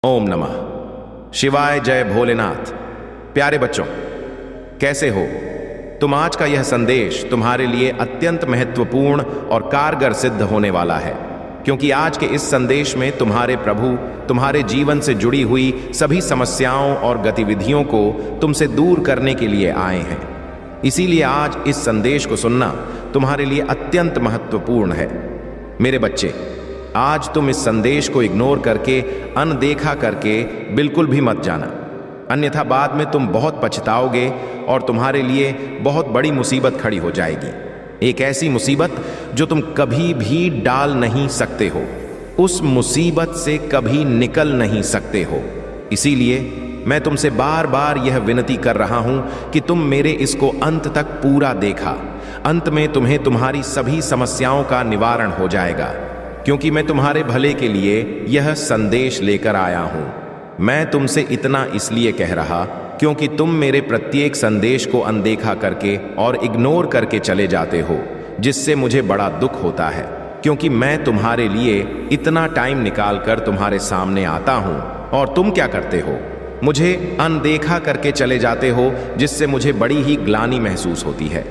ओम नमः शिवाय। जय भोलेनाथ। प्यारे बच्चों, कैसे हो तुम? आज का यह संदेश तुम्हारे लिए अत्यंत महत्वपूर्ण और कारगर सिद्ध होने वाला है, क्योंकि आज के इस संदेश में तुम्हारे प्रभु तुम्हारे जीवन से जुड़ी हुई सभी समस्याओं और गतिविधियों को तुमसे दूर करने के लिए आए हैं। इसीलिए आज इस संदेश को सुनना तुम्हारे लिए अत्यंत महत्वपूर्ण है। मेरे बच्चे, आज तुम इस संदेश को इग्नोर करके, अनदेखा करके बिल्कुल भी मत जाना, अन्यथा बाद में तुम बहुत पछताओगे और तुम्हारे लिए बहुत बड़ी मुसीबत खड़ी हो जाएगी। एक ऐसी मुसीबत जो तुम कभी भी टाल नहीं सकते हो, उस मुसीबत से कभी निकल नहीं सकते हो। इसीलिए मैं तुमसे बार बार यह विनती कर रहा हूं कि तुम मेरे इसको अंत तक पूरा देखा। अंत में तुम्हें तुम्हारी सभी समस्याओं का निवारण हो जाएगा, क्योंकि मैं तुम्हारे भले के लिए यह संदेश लेकर आया हूं। मैं तुमसे इतना इसलिए कह रहा क्योंकि तुम मेरे प्रत्येक संदेश को अनदेखा करके और इग्नोर करके चले जाते हो, जिससे मुझे बड़ा दुख होता है, क्योंकि मैं तुम्हारे लिए इतना टाइम निकालकर तुम्हारे सामने आता हूं और तुम क्या करते हो? मुझे अनदेखा करके चले जाते हो, जिससे मुझे बड़ी ही ग्लानि महसूस होती है।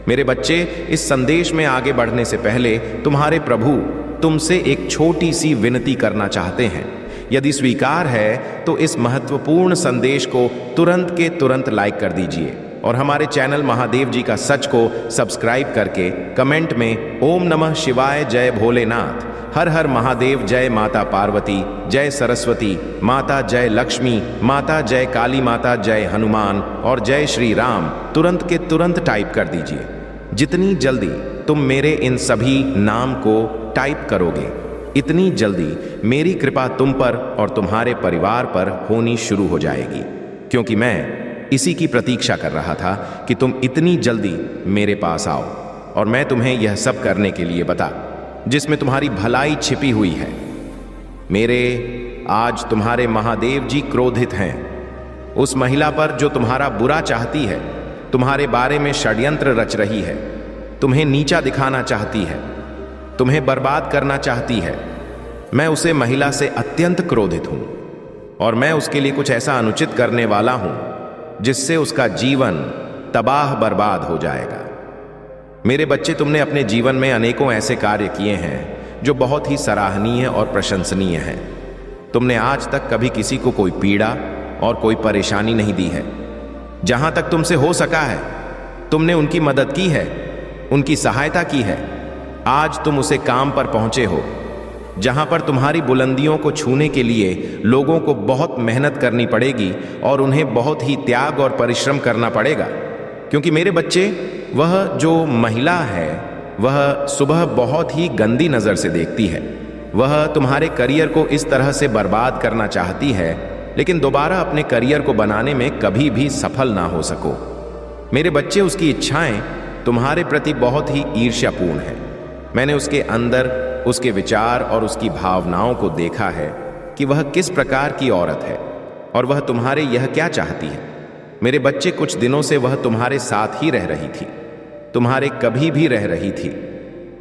मेरे बच्चे, इस संदेश में आगे बढ़ने से पहले तुम्हारे प्रभु तुमसे एक छोटी सी विनती करना चाहते हैं। यदि स्वीकार है तो इस महत्वपूर्ण संदेश को तुरंत के तुरंत लाइक कर दीजिए और हमारे चैनल महादेव जी का सच को सब्सक्राइब करके कमेंट में ओम नमः शिवाय, जय भोलेनाथ, हर हर महादेव, जय माता पार्वती, जय सरस्वती माता, जय लक्ष्मी माता, जय काली माता, जय हनुमान और जय श्री राम तुरंत के तुरंत टाइप कर दीजिए। जितनी जल्दी तुम मेरे इन सभी नाम को टाइप करोगे, इतनी जल्दी मेरी कृपा तुम पर और तुम्हारे परिवार पर होनी शुरू हो जाएगी, क्योंकि मैं इसी की प्रतीक्षा कर रहा था कि तुम इतनी जल्दी मेरे पास आओ और मैं तुम्हें यह सब करने के लिए बता, जिसमें तुम्हारी भलाई छिपी हुई है। मेरे आज तुम्हारे महादेव जी क्रोधित हैं उस महिला पर जो तुम्हारा बुरा चाहती है, तुम्हारे बारे में षड्यंत्र रच रही है, तुम्हें नीचा दिखाना चाहती है, तुम्हें बर्बाद करना चाहती है। मैं उसे महिला से अत्यंत क्रोधित हूं और मैं उसके लिए कुछ ऐसा अनुचित करने वाला हूं जिससे उसका जीवन तबाह बर्बाद हो जाएगा। मेरे बच्चे, तुमने अपने जीवन में अनेकों ऐसे कार्य किए हैं जो बहुत ही सराहनीय और प्रशंसनीय हैं। तुमने आज तक कभी किसी को कोई पीड़ा और कोई परेशानी नहीं दी है। जहां तक तुमसे हो सका है तुमने उनकी मदद की है, उनकी सहायता की है। आज तुम उसे काम पर पहुंचे हो जहां पर तुम्हारी बुलंदियों को छूने के लिए लोगों को बहुत मेहनत करनी पड़ेगी और उन्हें बहुत ही त्याग और परिश्रम करना पड़ेगा, क्योंकि मेरे बच्चे, वह जो महिला है वह सुबह बहुत ही गंदी नजर से देखती है। वह तुम्हारे करियर को इस तरह से बर्बाद करना चाहती है, लेकिन दोबारा अपने करियर को बनाने में कभी भी सफल ना हो सको। मेरे बच्चे, उसकी इच्छाएं तुम्हारे प्रति बहुत ही ईर्ष्यापूर्ण है। मैंने उसके अंदर उसके विचार और उसकी भावनाओं को देखा है कि वह किस प्रकार की औरत है और वह तुम्हारे यह क्या चाहती है। मेरे बच्चे, कुछ दिनों से वह तुम्हारे साथ ही रह रही थी, तुम्हारे कभी भी रह रही थी,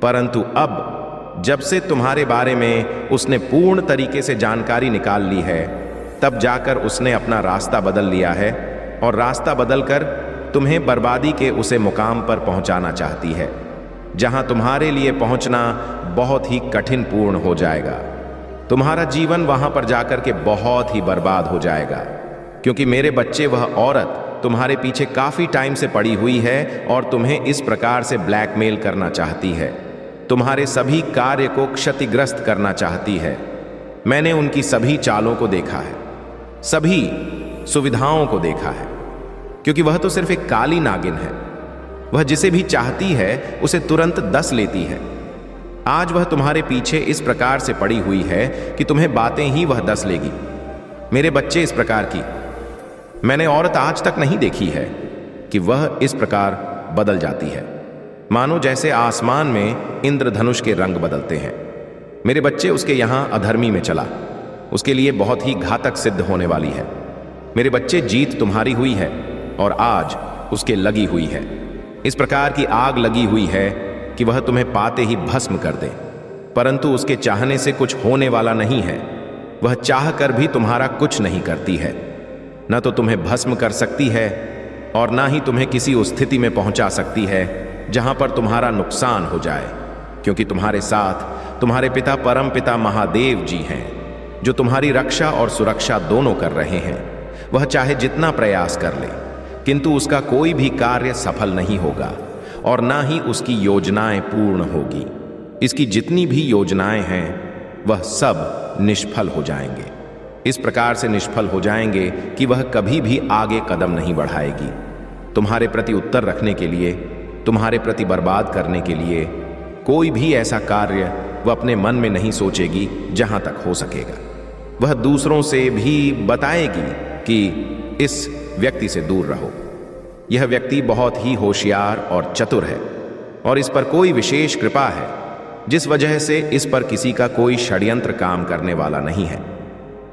परंतु अब जब से तुम्हारे बारे में उसने पूर्ण तरीके से जानकारी निकाल ली है, तब जाकर उसने अपना रास्ता बदल लिया है और रास्ता बदलकर तुम्हें बर्बादी के उसे मुकाम पर पहुंचाना चाहती है, जहां तुम्हारे लिए पहुंचना बहुत ही कठिन पूर्ण हो जाएगा। तुम्हारा जीवन वहां पर जाकर के बहुत ही बर्बाद हो जाएगा, क्योंकि मेरे बच्चे, वह औरत तुम्हारे पीछे काफी टाइम से पड़ी हुई है और तुम्हें इस प्रकार से ब्लैकमेल करना चाहती है, तुम्हारे सभी कार्य को क्षतिग्रस्त करना चाहती है। मैंने उनकी सभी चालों को देखा है, सभी सुविधाओं को देखा है, क्योंकि वह तो सिर्फ एक काली नागिन है। वह जिसे भी चाहती है उसे तुरंत डस लेती है। आज वह तुम्हारे पीछे इस प्रकार से पड़ी हुई है कि तुम्हें बातें ही वह डस लेगी। मेरे बच्चे, इस प्रकार की मैंने औरत आज तक नहीं देखी है कि वह इस प्रकार बदल जाती है, मानो जैसे आसमान में इंद्रधनुष के रंग बदलते हैं। मेरे बच्चे, उसके यहां अधर्मी में चला, उसके लिए बहुत ही घातक सिद्ध होने वाली है। मेरे बच्चे, जीत तुम्हारी हुई है और आज उसके लगी हुई है। इस प्रकार की आग लगी हुई है कि वह तुम्हें पाते ही भस्म कर दे, परंतु उसके चाहने से कुछ होने वाला नहीं है। वह चाह कर भी तुम्हारा कुछ नहीं करती है। न तो तुम्हें भस्म कर सकती है और ना ही तुम्हें किसी उस स्थिति में पहुंचा सकती है जहां पर तुम्हारा नुकसान हो जाए, क्योंकि तुम्हारे साथ तुम्हारे पिता परम पिता महादेव जी हैं, जो तुम्हारी रक्षा और सुरक्षा दोनों कर रहे हैं। वह चाहे जितना प्रयास कर ले, किंतु उसका कोई भी कार्य सफल नहीं होगा और ना ही उसकी योजनाएं पूर्ण होगी। इसकी जितनी भी योजनाएं हैं वह सब निष्फल हो जाएंगे। इस प्रकार से निष्फल हो जाएंगे कि वह कभी भी आगे कदम नहीं बढ़ाएगी। तुम्हारे प्रति उत्तर रखने के लिए, तुम्हारे प्रति बर्बाद करने के लिए कोई भी ऐसा कार्य वह अपने मन में नहीं सोचेगी जहां तक हो सकेगा। वह दूसरों से भी बताएगी कि इस व्यक्ति से दूर रहो। यह व्यक्ति बहुत ही होशियार और चतुर है और इस पर कोई विशेष कृपा है, जिस वजह से इस पर किसी का कोई षड्यंत्र काम करने वाला नहीं है।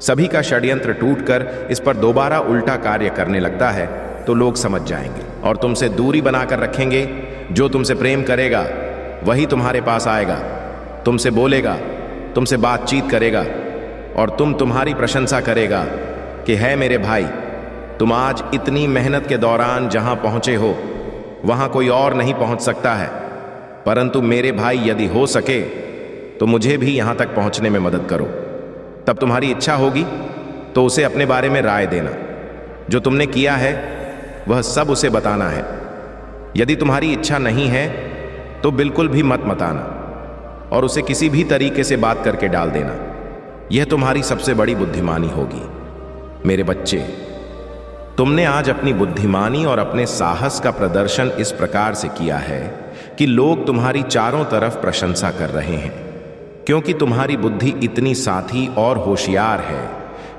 सभी का षड्यंत्र टूटकर इस पर दोबारा उल्टा कार्य करने लगता है तो लोग समझ जाएंगे और तुमसे दूरी बनाकर रखेंगे। जो तुमसे प्रेम करेगा वही तुम्हारे पास आएगा, तुमसे बोलेगा, तुमसे बातचीत करेगा और तुम्हारी प्रशंसा करेगा कि है मेरे भाई, तुम आज इतनी मेहनत के दौरान जहां पहुंचे हो वहां कोई और नहीं पहुंच सकता है, परंतु मेरे भाई यदि हो सके तो मुझे भी यहां तक पहुंचने में मदद करो। तब तुम्हारी इच्छा होगी तो उसे अपने बारे में राय देना। जो तुमने किया है वह सब उसे बताना है। यदि तुम्हारी इच्छा नहीं है तो बिल्कुल भी मत मताना और उसे किसी भी तरीके से बात करके डाल देना। यह तुम्हारी सबसे बड़ी बुद्धिमानी होगी। मेरे बच्चे, तुमने आज अपनी बुद्धिमानी और अपने साहस का प्रदर्शन इस प्रकार से किया है कि लोग तुम्हारी चारों तरफ प्रशंसा कर रहे हैं, क्योंकि तुम्हारी बुद्धि इतनी साथी और होशियार है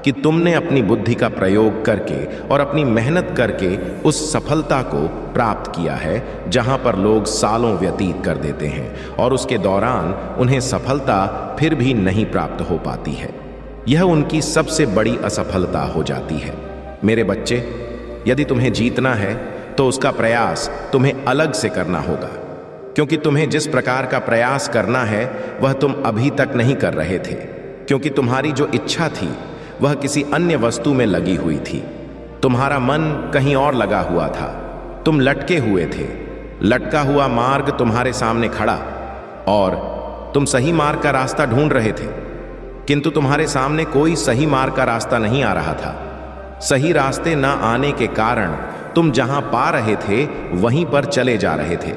कि तुमने अपनी बुद्धि का प्रयोग करके और अपनी मेहनत करके उस सफलता को प्राप्त किया है जहां पर लोग सालों व्यतीत कर देते हैं और उसके दौरान उन्हें सफलता फिर भी नहीं प्राप्त हो पाती है। यह उनकी सबसे बड़ी असफलता हो जाती है। मेरे बच्चे, यदि तुम्हें जीतना है तो उसका प्रयास तुम्हें अलग से करना होगा, क्योंकि तुम्हें जिस प्रकार का प्रयास करना है वह तुम अभी तक नहीं कर रहे थे, क्योंकि तुम्हारी जो इच्छा थी वह किसी अन्य वस्तु में लगी हुई थी। तुम्हारा मन कहीं और लगा हुआ था। तुम लटके हुए थे। लटका हुआ मार्ग तुम्हारे सामने खड़ा और तुम सही मार्ग का रास्ता ढूंढ रहे थे, किंतु तुम्हारे सामने कोई सही मार्ग का रास्ता नहीं आ रहा था। सही रास्ते न आने के कारण तुम जहां पा रहे थे वहीं पर चले जा रहे थे।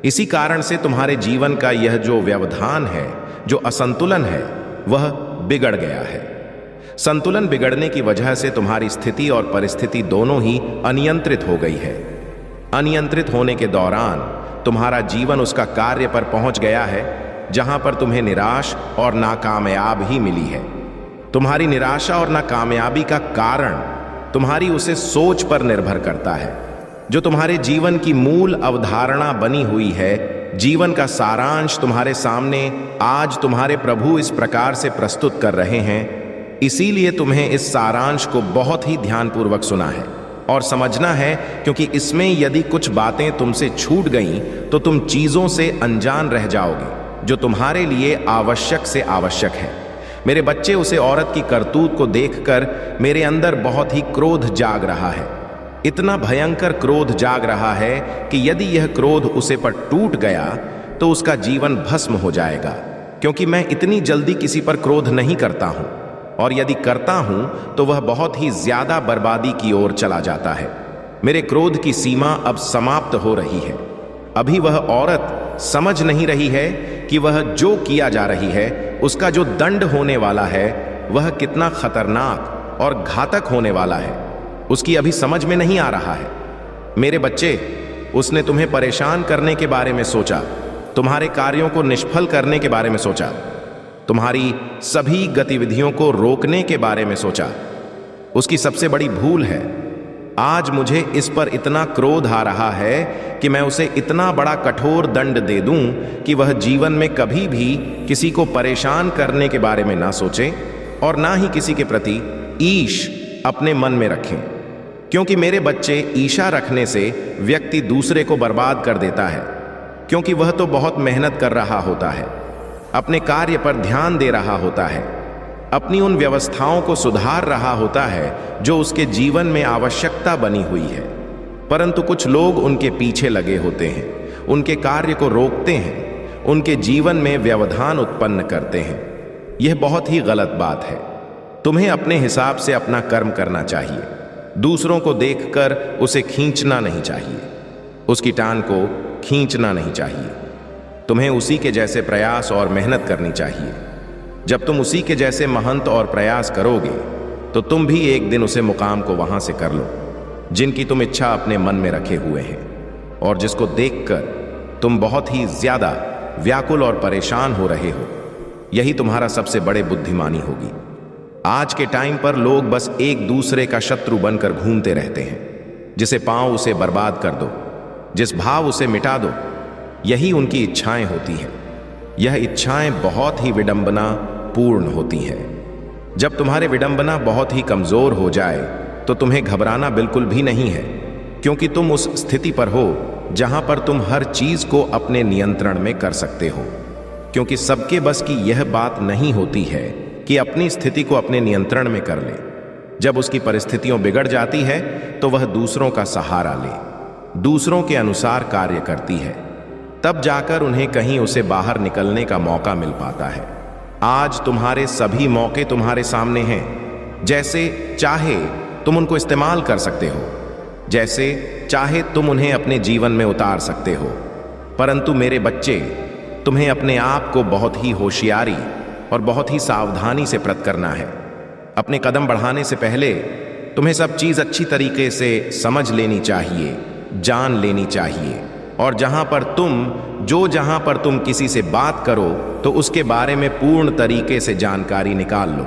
इसी कारण से तुम्हारे जीवन का यह जो व्यवधान है, जो असंतुलन है, वह बिगड़ गया है। संतुलन बिगड़ने की वजह से तुम्हारी स्थिति और परिस्थिति दोनों ही अनियंत्रित हो गई है। अनियंत्रित होने के दौरान तुम्हारा जीवन उसका कार्य पर पहुंच गया है जहां पर तुम्हें निराश और नाकामयाब ही मिली है। तुम्हारी निराशा और नाकामयाबी का कारण तुम्हारी उसे सोच पर निर्भर करता है, जो तुम्हारे जीवन की मूल अवधारणा बनी हुई है। जीवन का सारांश तुम्हारे सामने आज तुम्हारे प्रभु इस प्रकार से प्रस्तुत कर रहे हैं। इसीलिए तुम्हें इस सारांश को बहुत ही ध्यानपूर्वक सुना है और समझना है, क्योंकि इसमें यदि कुछ बातें तुमसे छूट गईं तो तुम चीजों से अनजान रह जाओगे जो तुम्हारे लिए आवश्यक से आवश्यक है। मेरे बच्चे, उसे औरत की करतूत को देखकर मेरे अंदर बहुत ही क्रोध जाग रहा है। इतना भयंकर क्रोध जाग रहा है कि यदि यह क्रोध उसे पर टूट गया तो उसका जीवन भस्म हो जाएगा, क्योंकि मैं इतनी जल्दी किसी पर क्रोध नहीं करता हूं, और यदि करता हूं तो वह बहुत ही ज्यादा बर्बादी की ओर चला जाता है। मेरे क्रोध की सीमा अब समाप्त हो रही है। अभी वह औरत समझ नहीं रही है कि वह जो किया जा रही है, उसका जो दंड होने वाला है वह कितना खतरनाक और घातक होने वाला है, उसकी अभी समझ में नहीं आ रहा है। मेरे बच्चे, उसने तुम्हें परेशान करने के बारे में सोचा, तुम्हारे कार्यों को निष्फल करने के बारे में सोचा, तुम्हारी सभी गतिविधियों को रोकने के बारे में सोचा। उसकी सबसे बड़ी भूल है। आज मुझे इस पर इतना क्रोध आ रहा है कि मैं उसे इतना बड़ा कठोर दंड दे दूं कि वह जीवन में कभी भी किसी को परेशान करने के बारे में ना सोचे और ना ही किसी के प्रति ईश अपने मन में रखें, क्योंकि मेरे बच्चे, ईर्ष्या रखने से व्यक्ति दूसरे को बर्बाद कर देता है, क्योंकि वह तो बहुत मेहनत कर रहा होता है, अपने कार्य पर ध्यान दे रहा होता है, अपनी उन व्यवस्थाओं को सुधार रहा होता है जो उसके जीवन में आवश्यकता बनी हुई है, परंतु कुछ लोग उनके पीछे लगे होते हैं, उनके कार्य को रोकते हैं, उनके जीवन में व्यवधान उत्पन्न करते हैं। यह बहुत ही गलत बात है। तुम्हें अपने हिसाब से अपना कर्म करना चाहिए, दूसरों को देखकर उसे खींचना नहीं चाहिए, उसकी टांग को खींचना नहीं चाहिए। तुम्हें उसी के जैसे प्रयास और मेहनत करनी चाहिए। जब तुम उसी के जैसे महंत और प्रयास करोगे तो तुम भी एक दिन उसे मुकाम को वहां से कर लो जिनकी तुम इच्छा अपने मन में रखे हुए हैं, और जिसको देखकर तुम बहुत ही ज्यादा व्याकुल और परेशान हो रहे हो। यही तुम्हारा सबसे बड़े बुद्धिमानी होगी। आज के टाइम पर लोग बस एक दूसरे का शत्रु बनकर घूमते रहते हैं। जिसे पाओ उसे बर्बाद कर दो, जिस भाव उसे मिटा दो, यही उनकी इच्छाएं होती हैं। यह इच्छाएं बहुत ही विडंबना पूर्ण होती हैं। जब तुम्हारे विडंबना बहुत ही कमजोर हो जाए तो तुम्हें घबराना बिल्कुल भी नहीं है, क्योंकि तुम उस स्थिति पर हो जहां पर तुम हर चीज को अपने नियंत्रण में कर सकते हो। क्योंकि सबके बस की यह बात नहीं होती है कि अपनी स्थिति को अपने नियंत्रण में कर ले। जब उसकी परिस्थितियां बिगड़ जाती है तो वह दूसरों का सहारा ले, दूसरों के अनुसार कार्य करती है, तब जाकर उन्हें कहीं उसे बाहर निकलने का मौका मिल पाता है। आज तुम्हारे सभी मौके तुम्हारे सामने हैं। जैसे चाहे तुम उनको इस्तेमाल कर सकते हो, जैसे चाहे तुम उन्हें अपने जीवन में उतार सकते हो। परंतु मेरे बच्चे, तुम्हें अपने आप को बहुत ही होशियारी और बहुत ही सावधानी से प्रत करना है। अपने कदम बढ़ाने से पहले तुम्हें सब चीज अच्छी तरीके से समझ लेनी चाहिए, जान लेनी चाहिए। और जहां पर तुम किसी से बात करो तो उसके बारे में पूर्ण तरीके से जानकारी निकाल लो।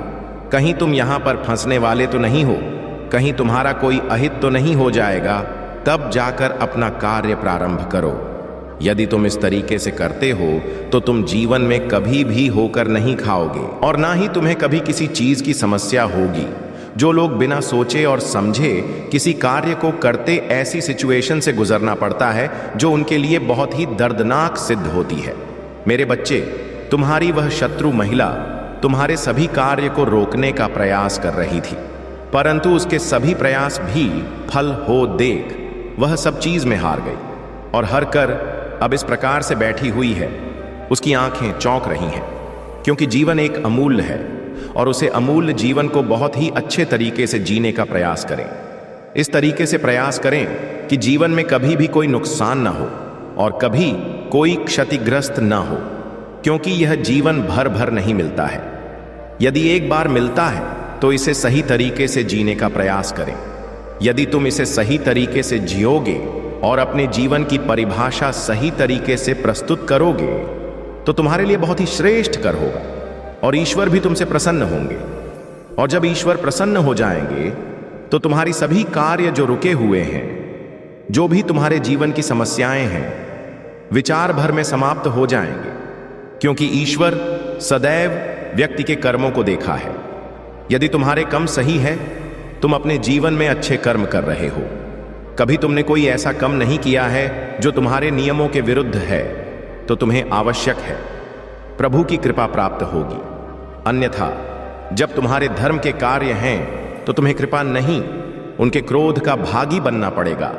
कहीं तुम यहां पर फंसने वाले तो नहीं हो, कहीं तुम्हारा कोई अहित तो नहीं हो जाएगा। तब जाकर अपना कार्य प्रारंभ करो। यदि तुम इस तरीके से करते हो तो तुम जीवन में कभी भी होकर नहीं खाओगे, और ना ही तुम्हें कभी किसी चीज की समस्या होगी। जो लोग बिना सोचे और समझे किसी कार्य को करते, ऐसी सिचुएशन से गुजरना पड़ता है जो उनके लिए बहुत ही दर्दनाक सिद्ध होती है। मेरे बच्चे, तुम्हारी वह शत्रु महिला तुम्हारे सभी कार्य को रोकने का प्रयास कर रही थी, परंतु उसके सभी प्रयास भी फल हो देख वह सब चीज में हार गई और हर कर अब इस प्रकार से बैठी हुई है। उसकी आंखें चौंक रही हैं, क्योंकि जीवन एक अमूल्य है और उसे अमूल्य जीवन को बहुत ही अच्छे तरीके से जीने का प्रयास करें। इस तरीके से प्रयास करें कि जीवन में कभी भी कोई नुकसान ना हो और कभी कोई क्षतिग्रस्त ना हो, क्योंकि यह जीवन भर भर नहीं मिलता है। यदि एक बार मिलता है तो इसे सही तरीके से जीने का प्रयास करें। यदि तुम इसे सही तरीके से जियोगे और अपने जीवन की परिभाषा सही तरीके से प्रस्तुत करोगे तो तुम्हारे लिए बहुत ही श्रेष्ठ कर होगा और ईश्वर भी तुमसे प्रसन्न होंगे। और जब ईश्वर प्रसन्न हो जाएंगे तो तुम्हारी सभी कार्य जो रुके हुए हैं, जो भी तुम्हारे जीवन की समस्याएं हैं, विचार भर में समाप्त हो जाएंगे, क्योंकि ईश्वर सदैव व्यक्ति के कर्मों को देखा है। यदि तुम्हारे कर्म सही है, तुम अपने जीवन में अच्छे कर्म कर रहे हो, कभी तुमने कोई ऐसा कर्म नहीं किया है जो तुम्हारे नियमों के विरुद्ध है, तो तुम्हें आवश्यक है प्रभु की कृपा प्राप्त होगी। अन्यथा जब तुम्हारे धर्म के कार्य हैं तो तुम्हें कृपा नहीं, उनके क्रोध का भागी बनना पड़ेगा।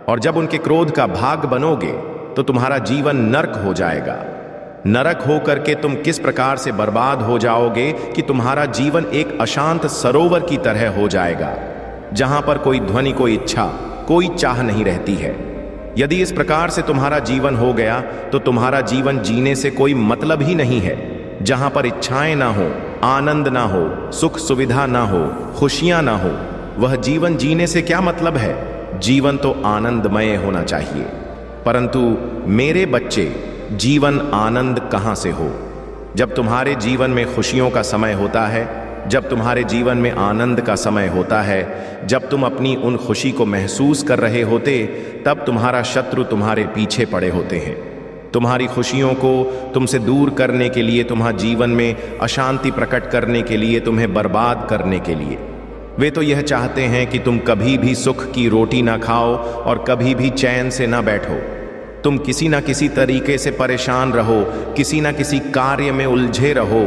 और जब उनके क्रोध का भाग बनोगे तो तुम्हारा जीवन नरक हो जाएगा। नरक होकर के तुम किस प्रकार से बर्बाद हो जाओगे कि तुम्हारा जीवन एक अशांत सरोवर की तरह हो जाएगा, जहां पर कोई ध्वनि, कोई इच्छा, कोई चाह नहीं रहती है। यदि इस प्रकार से तुम्हारा जीवन हो गया तो तुम्हारा जीवन जीने से कोई मतलब ही नहीं है। जहां पर इच्छाएं ना हो, आनंद ना हो, सुख सुविधा ना हो, खुशियां ना हो, वह जीवन जीने से क्या मतलब है? जीवन तो आनंदमय होना चाहिए। परंतु मेरे बच्चे, जीवन आनंद कहां से हो? जब तुम्हारे जीवन में खुशियों का समय होता है, जब तुम्हारे जीवन में आनंद का समय होता है, जब तुम अपनी उन खुशी को महसूस कर रहे होते, तब तुम्हारा शत्रु तुम्हारे पीछे पड़े होते हैं, तुम्हारी खुशियों को तुमसे दूर करने के लिए, तुम्हारे जीवन में अशांति प्रकट करने के लिए, तुम्हें बर्बाद करने के लिए। वे तो यह चाहते हैं कि तुम कभी भी सुख की रोटी ना खाओ और कभी भी चैन से ना बैठो। तुम किसी ना किसी तरीके से परेशान रहो, किसी ना किसी कार्य में उलझे रहो।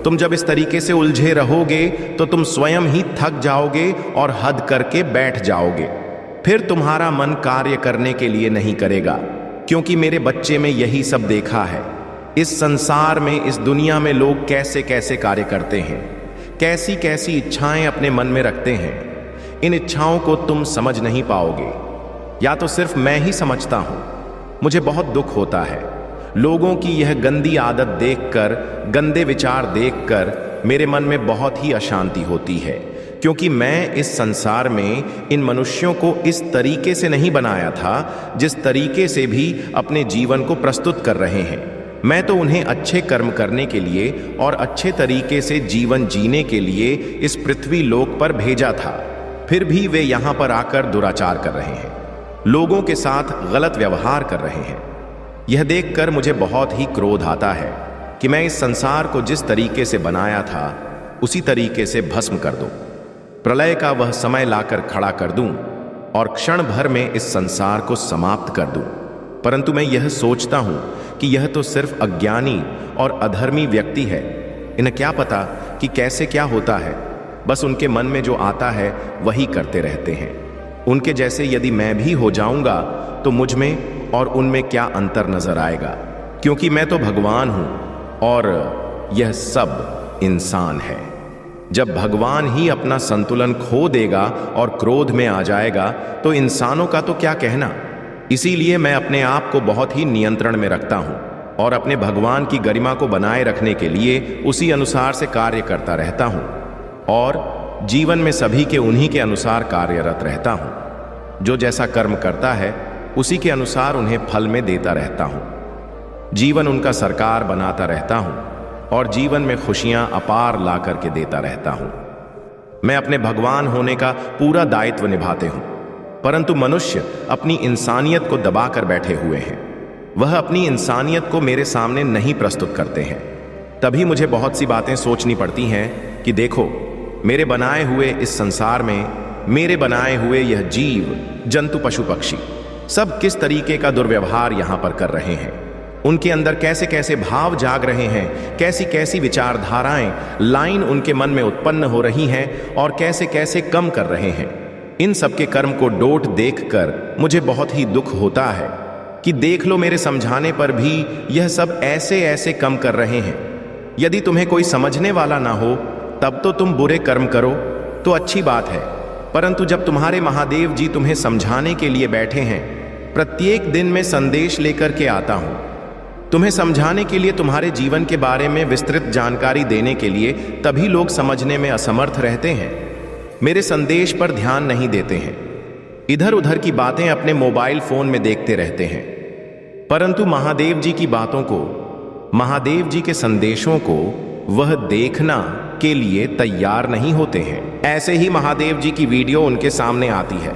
तुम जब इस तरीके से उलझे रहोगे तो तुम स्वयं ही थक जाओगे और हद करके बैठ जाओगे। फिर तुम्हारा मन कार्य करने के लिए नहीं करेगा, क्योंकि मेरे बच्चे में यही सब देखा है। इस संसार में, इस दुनिया में लोग कैसे कैसे कार्य करते हैं, कैसी कैसी इच्छाएं अपने मन में रखते हैं। इन इच्छाओं को तुम समझ नहीं पाओगे, या तो सिर्फ मैं ही समझता हूं। मुझे बहुत दुख होता है लोगों की यह गंदी आदत देखकर, गंदे विचार देखकर मेरे मन में बहुत ही अशांति होती है, क्योंकि मैं इस संसार में इन मनुष्यों को इस तरीके से नहीं बनाया था जिस तरीके से भी अपने जीवन को प्रस्तुत कर रहे हैं। मैं तो उन्हें अच्छे कर्म करने के लिए और अच्छे तरीके से जीवन जीने के लिए इस पृथ्वी लोक पर भेजा था, फिर भी वे यहाँ पर आकर दुराचार कर रहे हैं, लोगों के साथ गलत व्यवहार कर रहे हैं। यह देखकर मुझे बहुत ही क्रोध आता है कि मैं इस संसार को जिस तरीके से बनाया था उसी तरीके से भस्म कर दूं, प्रलय का वह समय लाकर खड़ा कर दूं और क्षण भर में इस संसार को समाप्त कर दूं। परंतु मैं यह सोचता हूं कि यह तो सिर्फ अज्ञानी और अधर्मी व्यक्ति है, इन्हें क्या पता कि कैसे क्या होता है। बस उनके मन में जो आता है वही करते रहते हैं। उनके जैसे यदि मैं भी हो जाऊंगा तो मुझ में और उनमें क्या अंतर नजर आएगा, क्योंकि मैं तो भगवान हूं और यह सब इंसान है। जब भगवान ही अपना संतुलन खो देगा और क्रोध में आ जाएगा तो इंसानों का तो क्या कहना। इसीलिए मैं अपने आप को बहुत ही नियंत्रण में रखता हूं और अपने भगवान की गरिमा को बनाए रखने के लिए उसी अनुसार से कार्य करता रहता हूं और जीवन में सभी के उन्हीं के अनुसार कार्यरत रहता हूं। जो जैसा कर्म करता है उसी के अनुसार उन्हें फल में देता रहता हूं। जीवन उनका सरकार बनाता रहता हूं और जीवन में खुशियां अपार ला करके देता रहता हूं। मैं अपने भगवान होने का पूरा दायित्व निभाते हूं, परंतु मनुष्य अपनी इंसानियत को दबाकर बैठे हुए हैं। वह अपनी इंसानियत को मेरे सामने नहीं प्रस्तुत करते हैं। तभी मुझे बहुत सी बातें सोचनी पड़ती हैं कि देखो, मेरे बनाए हुए इस संसार में मेरे बनाए हुए यह जीव जंतु पशु पक्षी सब किस तरीके का दुर्व्यवहार यहां पर कर रहे हैं। उनके अंदर कैसे कैसे भाव जाग रहे हैं, कैसी कैसी विचारधाराएं लाइन उनके मन में उत्पन्न हो रही हैं और कैसे कैसे कम कर रहे हैं। इन सबके कर्म को डोट देखकर मुझे बहुत ही दुख होता है कि देख लो, मेरे समझाने पर भी यह सब ऐसे ऐसे कम कर रहे हैं। यदि तुम्हें कोई समझने वाला ना हो तब तो तुम बुरे कर्म करो तो अच्छी बात है, परंतु जब तुम्हारे महादेव जी तुम्हें समझाने के लिए बैठे हैं, प्रत्येक दिन मैं संदेश लेकर के आता हूं तुम्हें समझाने के लिए, तुम्हारे जीवन के बारे में विस्तृत जानकारी देने के लिए, तभी लोग समझने में असमर्थ रहते हैं, मेरे संदेश पर ध्यान नहीं देते हैं, इधर उधर की बातें अपने मोबाइल फोन में देखते रहते हैं, परंतु महादेव जी की बातों को, महादेव जी के संदेशों को वह देखना के लिए तैयार नहीं होते हैं। ऐसे ही महादेव जी की वीडियो उनके सामने आती है,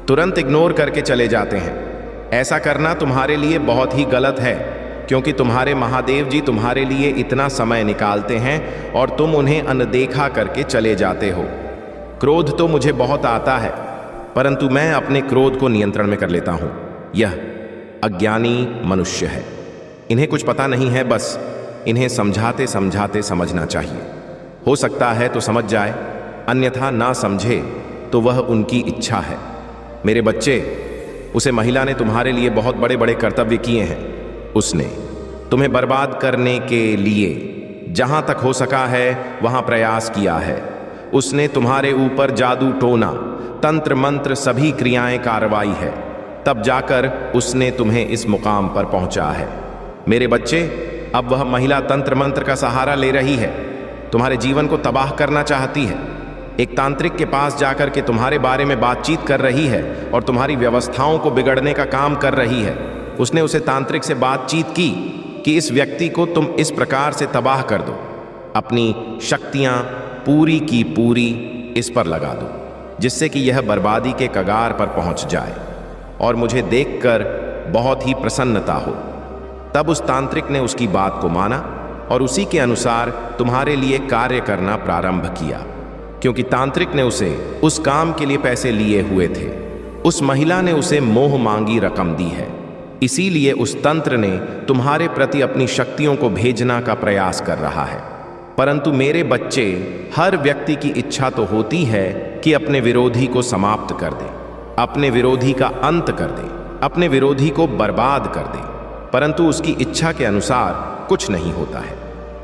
तुरंत इग्नोर करके चले जाते हैं। ऐसा करना तुम्हारे लिए बहुत ही गलत है, क्योंकि तुम्हारे महादेव जी तुम्हारे लिए इतना समय निकालते हैं और तुम उन्हें अनदेखा करके चले जाते हो। क्रोध तो मुझे बहुत आता है, परंतु मैं अपने क्रोध को नियंत्रण में कर लेता हूं। यह अज्ञानी मनुष्य है, इन्हें कुछ पता नहीं है, बस इन्हें समझाते समझाते समझना चाहिए। हो सकता है तो समझ जाए, अन्यथा ना समझे तो वह उनकी इच्छा है। मेरे बच्चे, उसे महिला ने तुम्हारे लिए बहुत बड़े बड़े कर्तव्य किए हैं। उसने तुम्हें बर्बाद करने के लिए जहां तक हो सका है वहां प्रयास किया है। उसने तुम्हारे ऊपर जादू टोना, तंत्र मंत्र सभी क्रियाएं कार्रवाई है, तब जाकर उसने तुम्हें इस मुकाम पर पहुंचा है। मेरे बच्चे, अब वह महिला तंत्र मंत्र का सहारा ले रही है, तुम्हारे जीवन को तबाह करना चाहती है। एक तांत्रिक के पास जाकर के तुम्हारे बारे में बातचीत कर रही है और तुम्हारी व्यवस्थाओं को बिगड़ने का काम कर रही है। उसने उसे तांत्रिक से बातचीत की कि इस व्यक्ति को तुम इस प्रकार से तबाह कर दो, अपनी शक्तियां पूरी की पूरी इस पर लगा दो, जिससे कि यह बर्बादी के कगार पर पहुंच जाए और मुझे देखकर बहुत ही प्रसन्नता हो। तब उस तांत्रिक ने उसकी बात को माना और उसी के अनुसार तुम्हारे लिए कार्य करना प्रारंभ किया, क्योंकि तांत्रिक ने उसे उस काम के लिए पैसे लिए हुए थे। उस महिला ने उसे मोह मांगी रकम दी है, इसीलिए उस तंत्र ने तुम्हारे प्रति अपनी शक्तियों को भेजना का प्रयास कर रहा है। परंतु मेरे बच्चे, हर व्यक्ति की इच्छा तो होती है कि अपने विरोधी को समाप्त कर दे, अपने विरोधी का अंत कर दे, अपने विरोधी को बर्बाद कर दे, परंतु उसकी इच्छा के अनुसार कुछ नहीं होता है।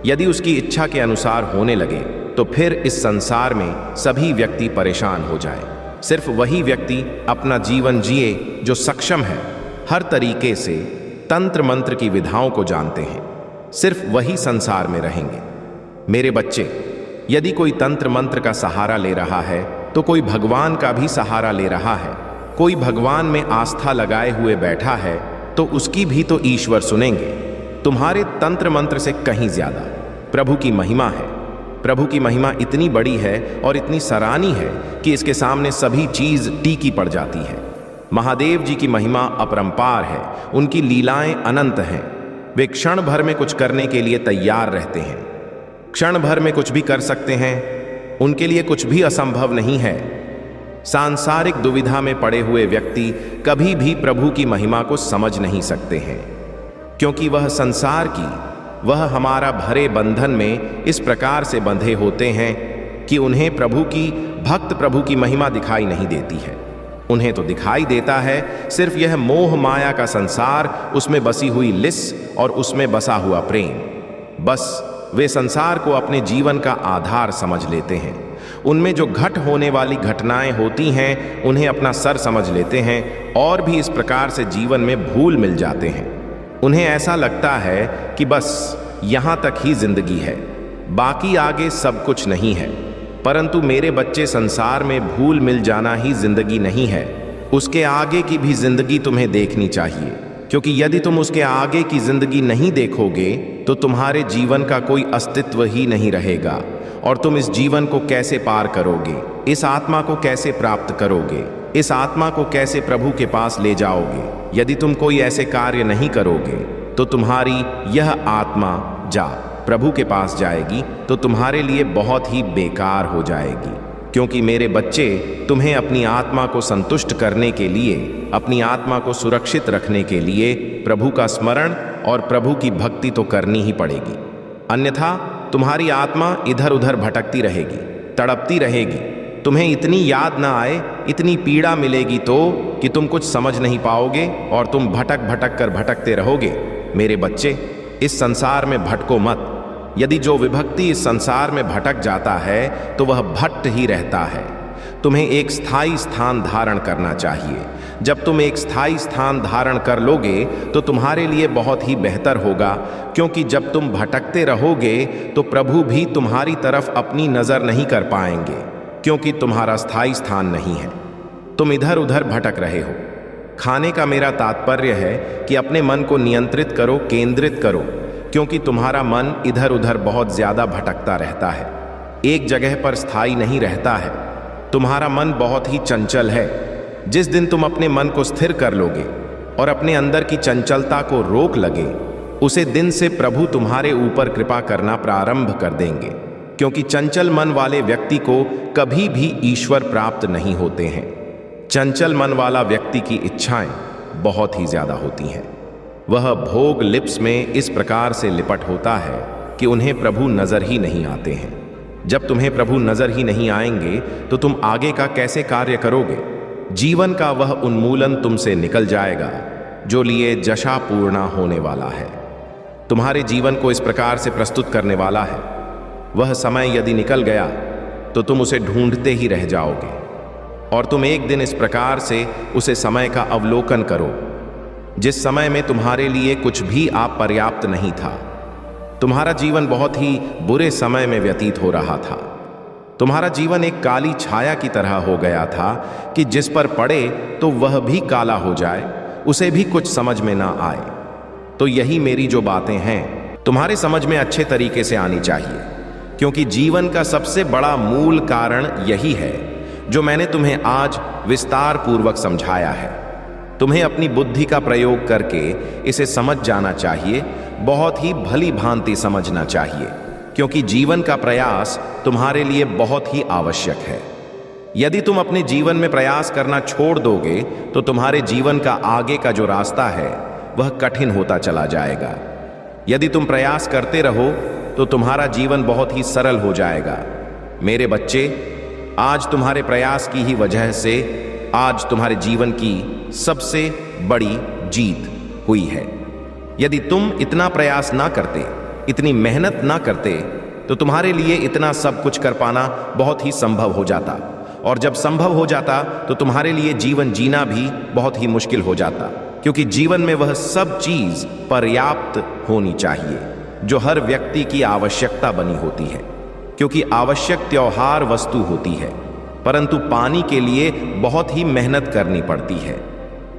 यदि उसकी इच्छा के अनुसार होने लगे तो फिर इस संसार में सभी व्यक्ति परेशान हो जाए। सिर्फ वही व्यक्ति अपना जीवन जिए जो सक्षम है, हर तरीके से तंत्र मंत्र की विधाओं को जानते हैं, सिर्फ वही संसार में रहेंगे। मेरे बच्चे, यदि कोई तंत्र मंत्र का सहारा ले रहा है तो कोई भगवान का भी सहारा ले रहा है। कोई भगवान में आस्था लगाए हुए बैठा है तो उसकी भी तो ईश्वर सुनेंगे। तुम्हारे तंत्र मंत्र से कहीं ज्यादा प्रभु की महिमा है। प्रभु की महिमा इतनी बड़ी है और इतनी सराहनीय है कि इसके सामने सभी चीज टीकी पड़ जाती है। महादेव जी की महिमा अपरंपार है, उनकी लीलाएं अनंत हैं। वे क्षण भर में कुछ करने के लिए तैयार रहते हैं, क्षण भर में कुछ भी कर सकते हैं, उनके लिए कुछ भी असंभव नहीं है। सांसारिक दुविधा में पड़े हुए व्यक्ति कभी भी प्रभु की महिमा को समझ नहीं सकते हैं, क्योंकि वह संसार की, वह हमारा भरे बंधन में इस प्रकार से बंधे होते हैं कि उन्हें भक्त प्रभु की महिमा दिखाई नहीं देती है। उन्हें तो दिखाई देता है सिर्फ यह मोह माया का संसार, उसमें बसी हुई लिस और उसमें बसा हुआ प्रेम। बस वे संसार को अपने जीवन का आधार समझ लेते हैं। उनमें जो घट होने वाली घटनाएं होती हैं उन्हें अपना सर समझ लेते हैं और भी इस प्रकार से जीवन में भूल मिल जाते हैं। उन्हें ऐसा लगता है कि बस यहाँ तक ही जिंदगी है, बाकी आगे सब कुछ नहीं है। परंतु मेरे बच्चे, संसार में भूल मिल जाना ही जिंदगी नहीं है, उसके आगे की भी जिंदगी तुम्हें देखनी चाहिए। क्योंकि यदि तुम उसके आगे की जिंदगी नहीं देखोगे तो तुम्हारे जीवन का कोई अस्तित्व ही नहीं रहेगा। और तुम इस जीवन को कैसे पार करोगे, इस आत्मा को कैसे प्राप्त करोगे, इस आत्मा को कैसे प्रभु के पास ले जाओगे। यदि तुम कोई ऐसे कार्य नहीं करोगे तो तुम्हारी यह आत्मा जा प्रभु के पास जाएगी तो तुम्हारे लिए बहुत ही बेकार हो जाएगी। क्योंकि मेरे बच्चे, तुम्हें अपनी आत्मा को संतुष्ट करने के लिए, अपनी आत्मा को सुरक्षित रखने के लिए प्रभु का स्मरण और प्रभु की भक्ति तो करनी ही पड़ेगी। अन्यथा तुम्हारी आत्मा इधर उधर भटकती रहेगी, तड़पती रहेगी। तुम्हें इतनी याद ना आए, इतनी पीड़ा मिलेगी तो कि तुम कुछ समझ नहीं पाओगे और तुम भटक भटक कर भटकते रहोगे। मेरे बच्चे, इस संसार में भटको मत। यदि जो विभक्ति इस संसार में भटक जाता है तो वह भट्ट ही रहता है। तुम्हें एक स्थायी स्थान धारण करना चाहिए। जब तुम एक स्थायी स्थान धारण कर लोगे तो तुम्हारे लिए बहुत ही बेहतर होगा, क्योंकि जब तुम भटकते रहोगे तो प्रभु भी तुम्हारी तरफ अपनी नजर नहीं कर पाएंगे, क्योंकि तुम्हारा स्थायी स्थान नहीं है। तुम इधर उधर भटक रहे हो। खाने का मेरा तात्पर्य है कि अपने मन को नियंत्रित करो, केंद्रित करो, क्योंकि तुम्हारा मन इधर उधर बहुत ज्यादा भटकता रहता है, एक जगह पर स्थायी नहीं रहता है। तुम्हारा मन बहुत ही चंचल है। जिस दिन तुम अपने मन को स्थिर कर लोगे और अपने अंदर की चंचलता को रोक लगे, उसे दिन से प्रभु तुम्हारे ऊपर कृपा करना प्रारंभ कर देंगे। क्योंकि चंचल मन वाले व्यक्ति को कभी भी ईश्वर प्राप्त नहीं होते हैं। चंचल मन वाला व्यक्ति की इच्छाएं बहुत ही ज्यादा होती हैं। वह भोग लिप्स में इस प्रकार से लिपट होता है कि उन्हें प्रभु नजर ही नहीं आते हैं। जब तुम्हें प्रभु नजर ही नहीं आएंगे तो तुम आगे का कैसे कार्य करोगे। जीवन का वह उन्मूलन तुमसे निकल जाएगा जो लिए जशा पूर्णा होने वाला है, तुम्हारे जीवन को इस प्रकार से प्रस्तुत करने वाला है। वह समय यदि निकल गया तो तुम उसे ढूंढते ही रह जाओगे और तुम एक दिन इस प्रकार से उसे समय का अवलोकन करो जिस समय में तुम्हारे लिए कुछ भी आप पर्याप्त नहीं था। तुम्हारा जीवन बहुत ही बुरे समय में व्यतीत हो रहा था। तुम्हारा जीवन एक काली छाया की तरह हो गया था कि जिस पर पड़े तो वह भी काला हो जाए, उसे भी कुछ समझ में ना आए। तो यही मेरी जो बातें हैं तुम्हारे समझ में अच्छे तरीके से आनी चाहिए, क्योंकि जीवन का सबसे बड़ा मूल कारण यही है जो मैंने तुम्हें आज विस्तार पूर्वक समझाया है। तुम्हें अपनी बुद्धि का प्रयोग करके इसे समझ जाना चाहिए, बहुत ही भली भांति समझना चाहिए, क्योंकि जीवन का प्रयास तुम्हारे लिए बहुत ही आवश्यक है। यदि तुम अपने जीवन में प्रयास करना छोड़ दोगे तो तुम्हारे जीवन का आगे का जो रास्ता है वह कठिन होता चला जाएगा। यदि तुम प्रयास करते रहो तो तुम्हारा जीवन बहुत ही सरल हो जाएगा। मेरे बच्चे, आज तुम्हारे प्रयास की ही वजह से आज तुम्हारे जीवन की सबसे बड़ी जीत हुई है। यदि तुम इतना प्रयास ना करते, इतनी मेहनत ना करते, तो तुम्हारे लिए इतना सब कुछ कर पाना बहुत ही संभव हो जाता, और जब संभव हो जाता तो तुम्हारे लिए जीवन जीना भी बहुत ही मुश्किल हो जाता, क्योंकि जीवन में वह सब चीज पर्याप्त होनी चाहिए जो हर व्यक्ति की आवश्यकता बनी होती है। क्योंकि आवश्यक त्योहार वस्तु होती है, परंतु पाने के लिए बहुत ही मेहनत करनी पड़ती है।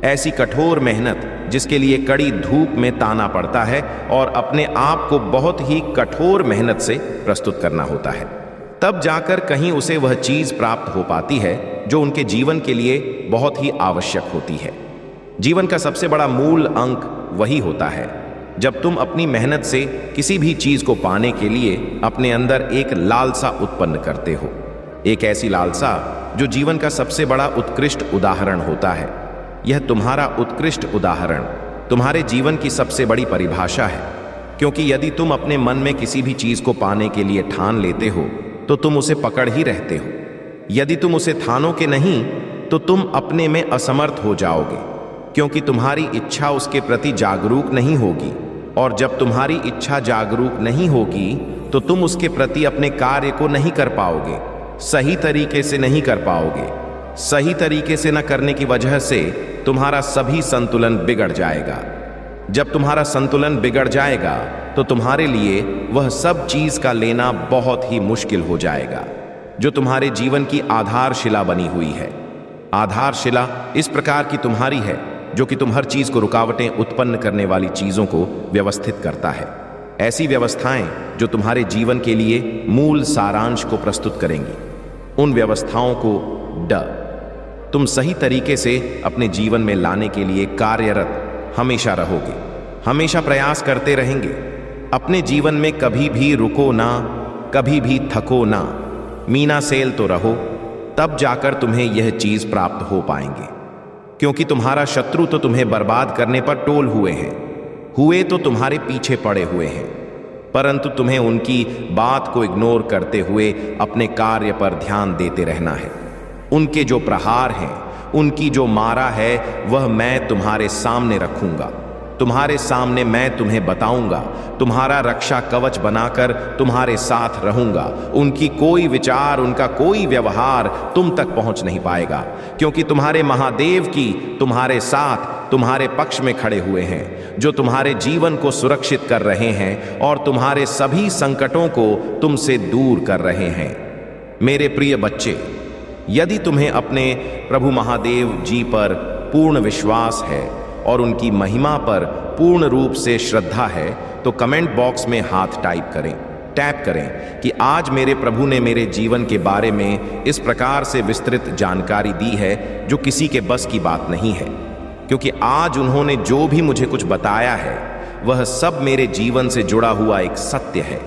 ऐसी कठोर मेहनत जिसके लिए कड़ी धूप में ताना पड़ता है और अपने आप को बहुत ही कठोर मेहनत से प्रस्तुत करना होता है, तब जाकर कहीं उसे वह चीज प्राप्त हो पाती है जो उनके जीवन के लिए बहुत ही आवश्यक होती है। जीवन का सबसे बड़ा मूल अंक वही होता है जब तुम अपनी मेहनत से किसी भी चीज को पाने के लिए अपने अंदर एक लालसा उत्पन्न करते हो, एक ऐसी लालसा जो जीवन का सबसे बड़ा उत्कृष्ट उदाहरण होता है। यह तुम्हारा उत्कृष्ट उदाहरण तुम्हारे जीवन की सबसे बड़ी परिभाषा है, क्योंकि यदि तुम अपने मन में किसी भी चीज को पाने के लिए ठान लेते हो तो तुम उसे पकड़ ही रहते हो। यदि तुम उसे ठानोगे नहीं तो तुम अपने में असमर्थ हो जाओगे, क्योंकि तुम्हारी इच्छा उसके प्रति जागरूक नहीं होगी, और जब तुम्हारी इच्छा जागरूक नहीं होगी तो तुम उसके प्रति अपने कार्य को नहीं कर पाओगे, सही तरीके से नहीं कर पाओगे। सही तरीके से न करने की वजह से तुम्हारा सभी संतुलन बिगड़ जाएगा। जब तुम्हारा संतुलन बिगड़ जाएगा तो तुम्हारे लिए वह सब चीज का लेना बहुत ही मुश्किल हो जाएगा जो तुम्हारे जीवन की आधारशिला बनी हुई है। आधारशिला इस प्रकार की तुम्हारी है जो कि तुम हर चीज को रुकावटें उत्पन्न करने वाली चीजों को व्यवस्थित करता है। ऐसी व्यवस्थाएं जो तुम्हारे जीवन के लिए मूल सारांश को प्रस्तुत करेंगी, उन व्यवस्थाओं को तुम सही तरीके से अपने जीवन में लाने के लिए कार्यरत हमेशा रहोगे, हमेशा प्रयास करते रहेंगे। अपने जीवन में कभी भी रुको ना, कभी भी थको ना, मीना सेल तो रहो, तब जाकर तुम्हें यह चीज प्राप्त हो पाएंगे। क्योंकि तुम्हारा शत्रु तो तुम्हें बर्बाद करने पर टोल हुए तो तुम्हारे पीछे पड़े हुए हैं, परंतु तुम्हें उनकी बात को इग्नोर करते हुए अपने कार्य पर ध्यान देते रहना है। उनके जो प्रहार हैं, उनकी जो मारा है, वह मैं तुम्हारे सामने रखूंगा। तुम्हारे सामने मैं तुम्हें बताऊंगा, तुम्हारा रक्षा कवच बनाकर तुम्हारे साथ रहूंगा। उनकी कोई विचार, उनका कोई व्यवहार तुम तक पहुंच नहीं पाएगा, क्योंकि तुम्हारे महादेव की तुम्हारे साथ, तुम्हारे पक्ष में खड़े हुए हैं, जो तुम्हारे जीवन को सुरक्षित कर रहे हैं और तुम्हारे सभी संकटों को तुमसे दूर कर रहे हैं। मेरे प्रिय बच्चे, यदि तुम्हें अपने प्रभु महादेव जी पर पूर्ण विश्वास है और उनकी महिमा पर पूर्ण रूप से श्रद्धा है, तो कमेंट बॉक्स में हाथ टैप करें कि आज मेरे प्रभु ने मेरे जीवन के बारे में इस प्रकार से विस्तृत जानकारी दी है जो किसी के बस की बात नहीं है। क्योंकि आज उन्होंने जो भी मुझे कुछ बताया है वह सब मेरे जीवन से जुड़ा हुआ एक सत्य है,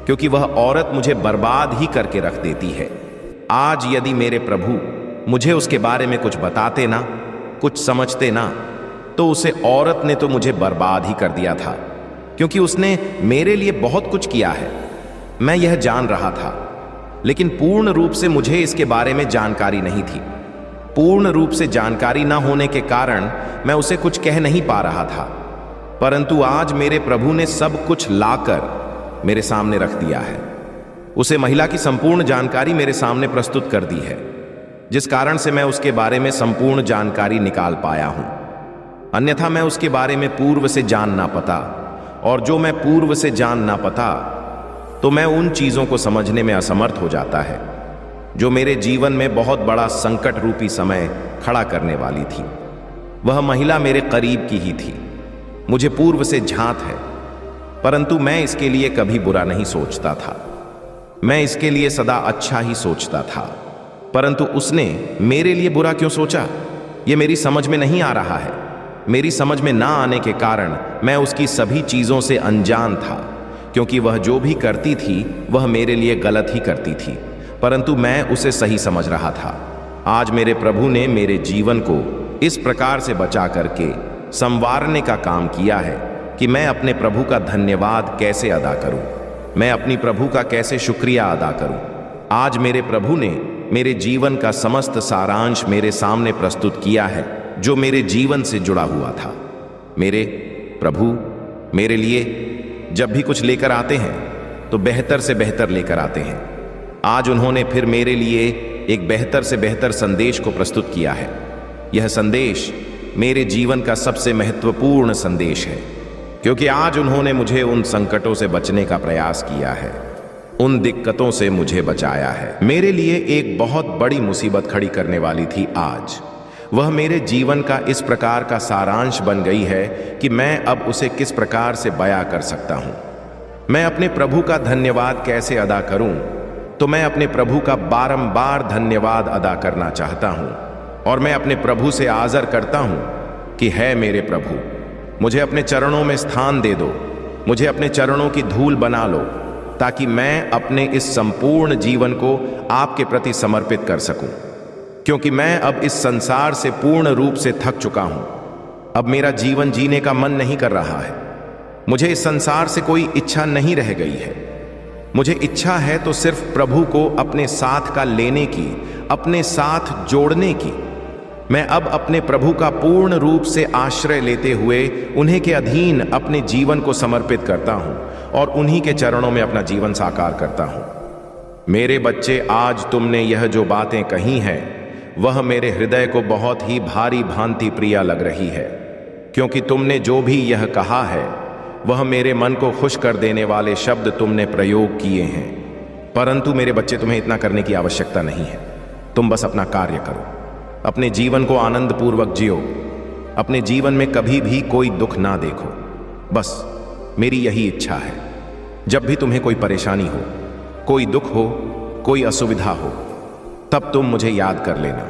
क्योंकि वह औरत मुझे बर्बाद ही करके रख देती है। आज यदि मेरे प्रभु मुझे उसके बारे में कुछ बताते ना, कुछ समझते ना, तो उसे औरत ने तो मुझे बर्बाद ही कर दिया था, क्योंकि उसने मेरे लिए बहुत कुछ किया है। मैं यह जान रहा था, लेकिन पूर्ण रूप से मुझे इसके बारे में जानकारी नहीं थी। पूर्ण रूप से जानकारी ना होने के कारण मैं उसे कुछ कह नहीं पा रहा था, परंतु आज मेरे प्रभु ने सब कुछ लाकर मेरे सामने रख दिया है। उसे महिला की संपूर्ण जानकारी मेरे सामने प्रस्तुत कर दी है, जिस कारण से मैं उसके बारे में संपूर्ण जानकारी निकाल पाया हूं। अन्यथा मैं उसके बारे में पूर्व से जान ना पाता, और जो मैं पूर्व से जान ना पाता तो मैं उन चीजों को समझने में असमर्थ हो जाता है जो मेरे जीवन में बहुत बड़ा संकट रूपी समय खड़ा करने वाली थी। वह महिला मेरे करीब की ही थी, मुझे पूर्व से झांत है, परंतु मैं इसके लिए कभी बुरा नहीं सोचता था। मैं इसके लिए सदा अच्छा ही सोचता था, परंतु उसने मेरे लिए बुरा क्यों सोचा, यह मेरी समझ में नहीं आ रहा है। मेरी समझ में ना आने के कारण मैं उसकी सभी चीजों से अनजान था, क्योंकि वह जो भी करती थी वह मेरे लिए गलत ही करती थी, परंतु मैं उसे सही समझ रहा था। आज मेरे प्रभु ने मेरे जीवन को इस प्रकार से बचा करके संवारने का काम किया है कि मैं अपने प्रभु का धन्यवाद कैसे अदा करूं। मैं अपनी प्रभु का कैसे शुक्रिया अदा करूं। आज मेरे प्रभु ने मेरे जीवन का समस्त सारांश मेरे सामने प्रस्तुत किया है, जो मेरे जीवन से जुड़ा हुआ था। मेरे प्रभु मेरे लिए जब भी कुछ लेकर आते हैं तो बेहतर से बेहतर लेकर आते हैं। आज उन्होंने फिर मेरे लिए एक बेहतर से बेहतर संदेश को प्रस्तुत किया है। यह संदेश मेरे जीवन का सबसे महत्वपूर्ण संदेश है, क्योंकि आज उन्होंने मुझे उन संकटों से बचने का प्रयास किया है, उन दिक्कतों से मुझे बचाया है। मेरे लिए एक बहुत बड़ी मुसीबत खड़ी करने वाली थी आज, वह मेरे जीवन का इस प्रकार का सारांश बन गई है कि मैं अब उसे किस प्रकार से बयां कर सकता हूं। मैं अपने प्रभु का धन्यवाद कैसे अदा करूं, तो मैं अपने प्रभु का बारंबार धन्यवाद अदा करना चाहता हूं, और मैं अपने प्रभु से आज़र करता हूं कि है मेरे प्रभु, मुझे अपने चरणों में स्थान दे दो, मुझे अपने चरणों की धूल बना लो, ताकि मैं अपने इस संपूर्ण जीवन को आपके प्रति समर्पित कर सकूं। क्योंकि मैं अब इस संसार से पूर्ण रूप से थक चुका हूं। अब मेरा जीवन जीने का मन नहीं कर रहा है। मुझे इस संसार से कोई इच्छा नहीं रह गई है। मुझे इच्छा है तो सिर्फ प्रभु को अपने साथ का लेने की, अपने साथ जोड़ने की। मैं अब अपने प्रभु का पूर्ण रूप से आश्रय लेते हुए उन्हीं के अधीन अपने जीवन को समर्पित करता हूं और उन्हीं के चरणों में अपना जीवन साकार करता हूं। मेरे बच्चे, आज तुमने यह जो बातें कही हैं वह मेरे हृदय को बहुत ही भारी भांति प्रिय लग रही है, क्योंकि तुमने जो भी यह कहा है वह मेरे मन को खुश कर देने वाले शब्द तुमने प्रयोग किए हैं। परंतु मेरे बच्चे, तुम्हें इतना करने की आवश्यकता नहीं है। तुम बस अपना कार्य करो, अपने जीवन को आनंद पूर्वक जियो, अपने जीवन में कभी भी कोई दुख ना देखो। बस मेरी यही इच्छा है। जब भी तुम्हें कोई परेशानी हो, कोई दुख हो, कोई असुविधा हो, तब तुम मुझे याद कर लेना।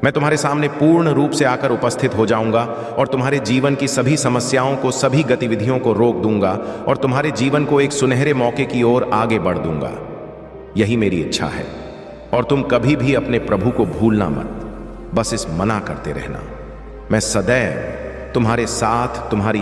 मैं तुम्हारे सामने पूर्ण रूप से आकर उपस्थित हो जाऊंगा और तुम्हारे जीवन की सभी समस्याओं को, सभी गतिविधियों को रोक दूंगा और तुम्हारे जीवन को एक सुनहरे मौके की ओर आगे बढ़ दूंगा। यही मेरी इच्छा है, और तुम कभी भी अपने प्रभु को भूलना मत। बस इस मना करते रहना, मैं सदैव तुम्हारे साथ, तुम्हारी